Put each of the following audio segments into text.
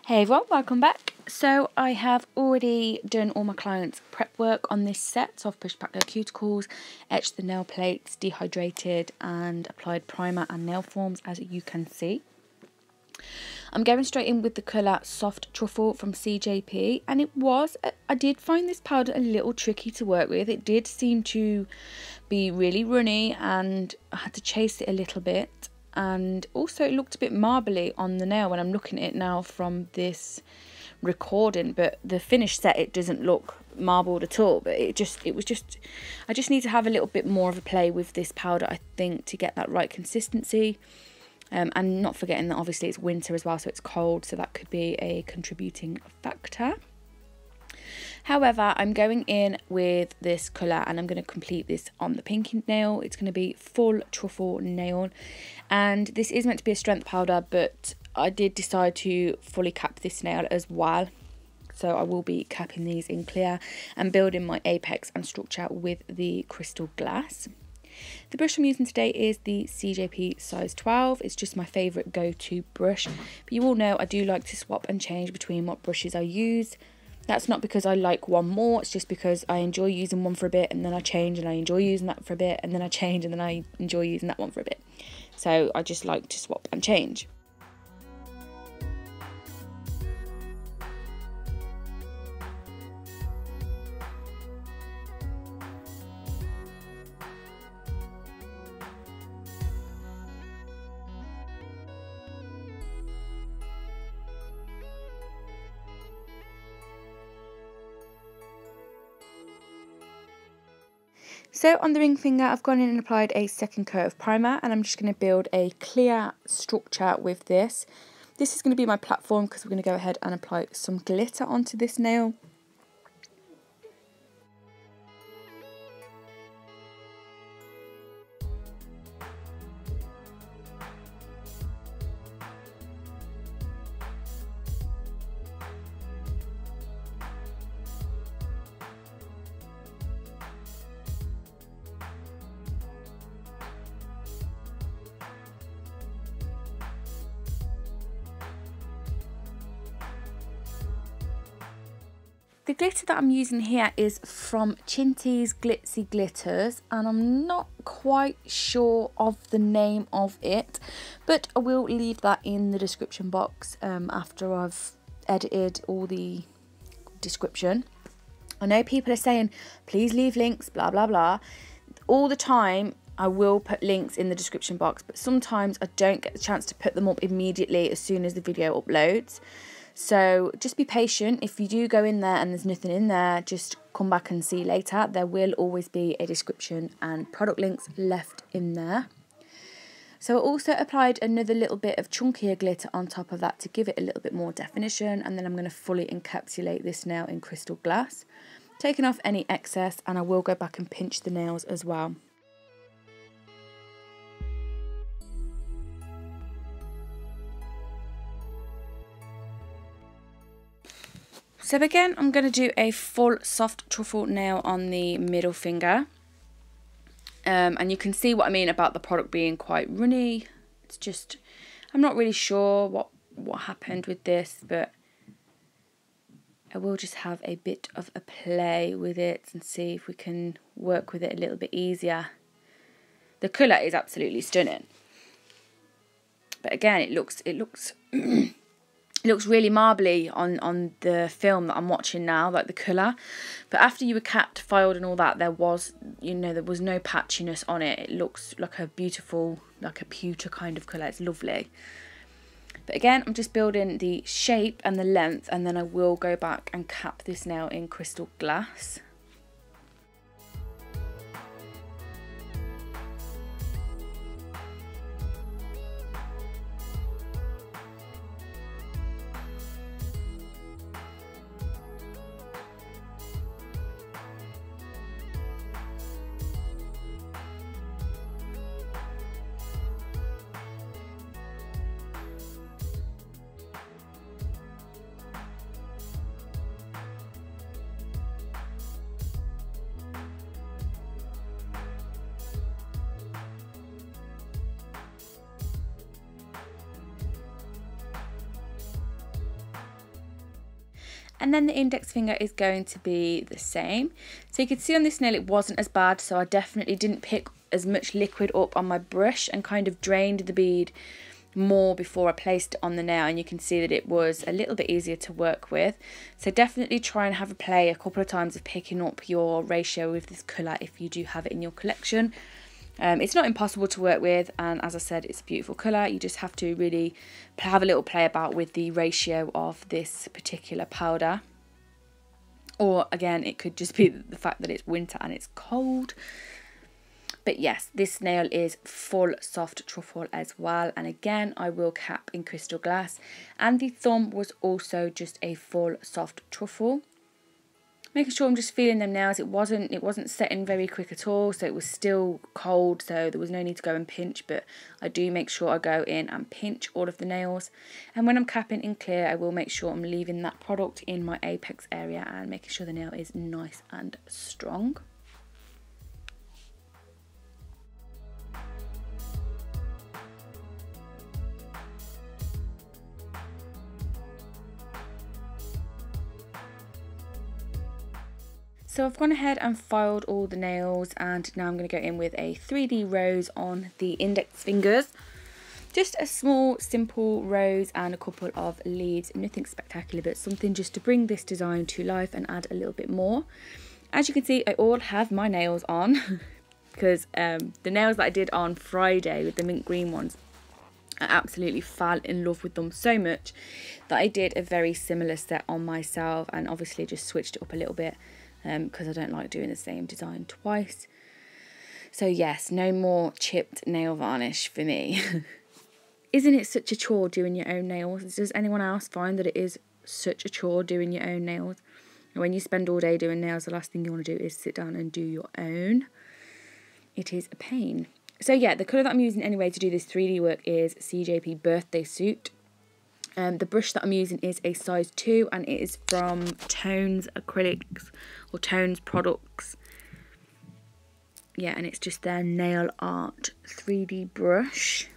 Hey everyone, welcome back. So I have already done all my clients' prep work on this set. So I've pushed back their cuticles, etched the nail plates, dehydrated and applied primer and nail forms, as you can see. I'm going straight in with the colour Soft Truffle from CJP, and I did find this powder a little tricky to work with. It did seem to be really runny and I had to chase it a little bit. And also it looked a bit marbly on the nail when I'm looking at it now from this recording, but the finished set it doesn't look marbled at all. But I just need to have a little bit more of a play with this powder, I think, to get that right consistency. And not forgetting that obviously it's winter as well, so it's cold, so that could be a contributing factor. However, I'm going in with this colour and I'm going to complete this on the pinky nail. It's going to be full truffle nail, and this is meant to be a strength powder, but I did decide to fully cap this nail as well. So I will be capping these in clear and building my apex and structure with the crystal glass. The brush I'm using today is the CJP size 12. It's just my favourite go-to brush, but you all know I do like to swap and change between what brushes I use. That's not because I like one more, it's just because I enjoy using one for a bit and then I change, and I enjoy using that for a bit and then I change, and then I enjoy using that one for a bit. So I just like to swap and change. So on the ring finger, I've gone in and applied a second coat of primer, and I'm just going to build a clear structure with this. This is going to be my platform because we're going to go ahead and apply some glitter onto this nail. The glitter that I'm using here is from Chinty's Glitzy Glitters, and I'm not quite sure of the name of it, but I will leave that in the description box after I've edited all the description. I know people are saying please leave links, blah blah blah. All the time I will put links in the description box, but sometimes I don't get the chance to put them up immediately as soon as the video uploads. So just be patient. If you do go in there and there's nothing in there, just come back and see later. There will always be a description and product links left in there. So I also applied another little bit of chunkier glitter on top of that to give it a little bit more definition, and then I'm going to fully encapsulate this nail in crystal glass, taking off any excess, and I will go back and pinch the nails as well. So again, I'm going to do a full soft truffle nail on the middle finger. And you can see what I mean about the product being quite runny. It's just, I'm not really sure what happened with this, but I will just have a bit of a play with it and see if we can work with it a little bit easier. The colour is absolutely stunning. But again, it looks it looks really marbly on the film that I'm watching now, like the colour. But after you were capped, filed and all that, there was no patchiness on it. It looks like a beautiful, like a pewter kind of colour. It's lovely. But again, I'm just building the shape and the length, and then I will go back and cap this nail in crystal glass. And then the index finger is going to be the same. So you can see on this nail it wasn't as bad, so I definitely didn't pick as much liquid up on my brush and kind of drained the bead more before I placed it on the nail, and you can see that it was a little bit easier to work with. So definitely try and have a play a couple of times of picking up your ratio with this colour if you do have it in your collection. It's not impossible to work with, and as I said, it's a beautiful colour. You just have to really have a little play about with the ratio of this particular powder. Or again, it could just be the fact that it's winter and it's cold. But yes, this nail is full soft truffle as well, and again I will cap in crystal glass, and the thumb was also just a full soft truffle. Making sure I'm just feeling them nails. It wasn't setting very quick at all, so it was still cold, so there was no need to go and pinch, but I do make sure I go in and pinch all of the nails. And when I'm capping in clear, I will make sure I'm leaving that product in my apex area and making sure the nail is nice and strong. So I've gone ahead and filed all the nails, and now I'm going to go in with a 3D rose on the index fingers. Just a small simple rose and a couple of leaves, nothing spectacular, but something just to bring this design to life and add a little bit more. As you can see, I all have my nails on because the nails that I did on Friday with the mint green ones, I absolutely fell in love with them so much that I did a very similar set on myself, and obviously just switched it up a little bit because I don't like doing the same design twice. So yes, no more chipped nail varnish for me. Isn't it such a chore doing your own nails? Does anyone else find that it is such a chore doing your own nails? And when you spend all day doing nails, the last thing you want to do is sit down and do your own. It is a pain. So yeah, the colour that I'm using anyway to do this 3D work is CJP Birthday Suit. The brush that I'm using is a size 2, and it is from Tones Acrylics or Tones Products. Yeah, and it's just their nail art 3D brush.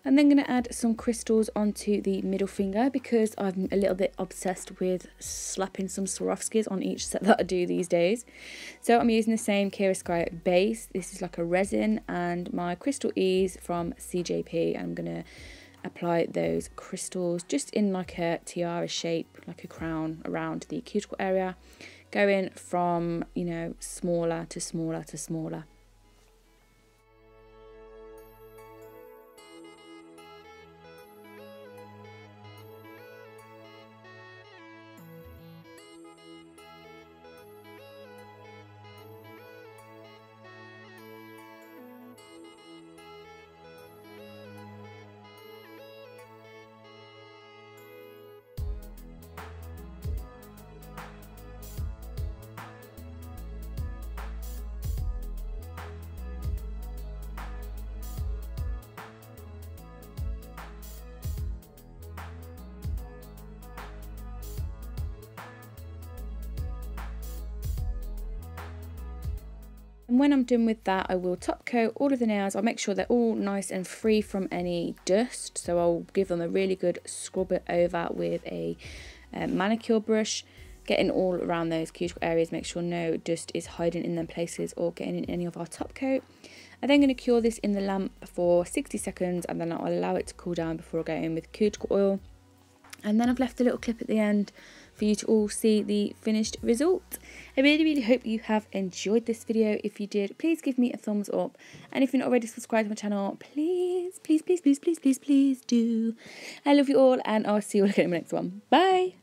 I'm then going to add some crystals onto the middle finger because I'm a little bit obsessed with slapping some Swarovskis on each set that I do these days. So I'm using the same Kira Sky base. This is like a resin, and my Crystal E's from CJP. I'm going to apply those crystals just in like a tiara shape, like a crown around the cuticle area, going from, you know, smaller to smaller to smaller. And when I'm done with that, I will top coat all of the nails. I'll make sure they're all nice and free from any dust. So I'll give them a really good scrub it over with a manicure brush, getting all around those cuticle areas, make sure no dust is hiding in them places or getting in any of our top coat. I'm then going to cure this in the lamp for 60 seconds and then I'll allow it to cool down before I go in with cuticle oil. And then I've left a little clip at the end for you to all see the finished result. I really hope you have enjoyed this video. If you did, please give me a thumbs up. And if you're not already subscribed to my channel, please do. I love you all and I'll see you all again in the next one. Bye!